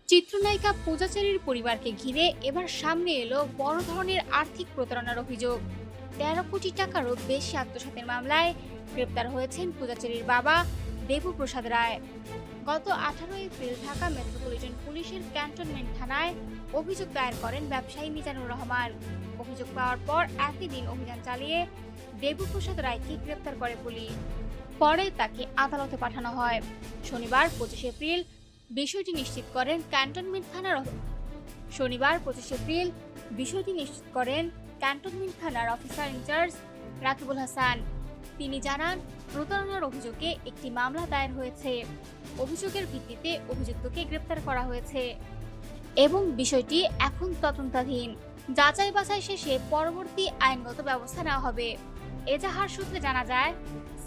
চিত্রনায়িকা পূজাচেরীর পরিবারকে ঘিরে এবার সামনে এলো বড় ধরনের আর্থিক প্রতারণার অভিযোগ। ১৩ কোটি টাকারও বেশি আত্মসাতের মামলায় গ্রেপ্তার হয়েছেন পূজাচেরীর বাবা দেবপ্রসাদ রায়। গত ১৮ এপ্রিল ঢাকা মেট্রোপলিটন পুলিশের ক্যান্টনমেন্ট থানায় অভিযোগ দায়ের করেন ব্যবসায়ী মিজানুর রহমান। অভিযোগ পাওয়ার পর একই দিন অভিযান চালিয়ে দেবপ্রসাদ রায়কে গ্রেপ্তার করে পুলিশ। পরে তাকে আদালতে পাঠানো হয়। শনিবার ২৫ এপ্রিল বিষয়টি নিশ্চিত করেন ক্যান্টনমেন্ট থানার অফিসার ইনচার্জ রাকিবুল হাসান। তিনি জানান, প্রতারণার অভিযোগে একটি মামলা দায়ের হয়েছে। অভিযোগের ভিত্তিতে অভিযুক্তকে গ্রেপ্তার করা হয়েছে এবং বিষয়টি এখন তদন্তাধীন। যাচাই বাছাই শেষে পরবর্তী আইনগত ব্যবস্থা নেওয়া হবে। এজাহার সূত্রে জানা যায়,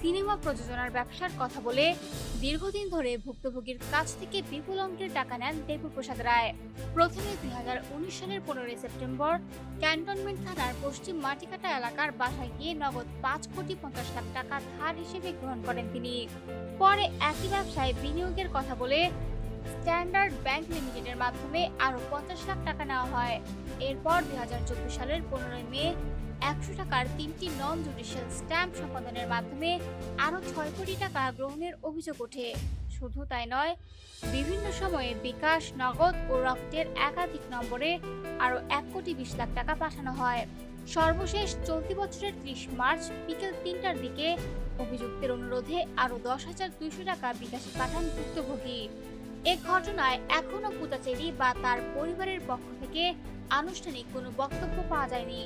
সিনেমা প্রযোজনার ব্যবসার কথা বলে দীর্ঘদিন ধরে ভুক্তভোগীর কাছ থেকে বিপুল অঙ্কের টাকা নেন দেবপ্রসাদ রায়। প্রথমে ২০১৯ সালের ১৫ সেপ্টেম্বর ক্যান্টনমেন্ট থানার পশ্চিম মাটিকাটা এলাকার বাসায় গিয়ে নগদ ৫,৫০,০০,০০০ টাকা ধার হিসেবে গ্রহণ করেন তিনি। পরে একই ব্যবসায় বিনিয়োগের কথা বলে স্ট্যান্ডার্ড ব্যাংক লিমিটেডের মাধ্যমে আরও ৫০ লাখ টাকা নেওয়া হয়। এরপর ২০২৪ সালের ১৫ মে ১০০ টাকার ৩টি নন জুডিশিয়াল স্ট্যাম্প সম্পাদনের মাধ্যমে আরও ৬ কোটি টাকা গ্রহণের অভিযোগ ওঠে। শুধু তাই নয়, বিভিন্ন সময়ে বিকাশ, নগদ ও রকেটের একাধিক নম্বরে আরও ১,২০,০০,০০০ টাকা পাঠানো হয়। সর্বশেষ চলতি বছরের ৩০ মার্চ বিকেল ৩টার দিকে অভিযুক্তের অনুরোধে আরও ১০,২০০ টাকা বিকাশে পাঠান ভুক্তভোগী। এ ঘটনায় এখনও পূজাচেরী বা তার পরিবারের পক্ষ থেকে আনুষ্ঠানিক কোনো বক্তব্য পাওয়া যায়নি।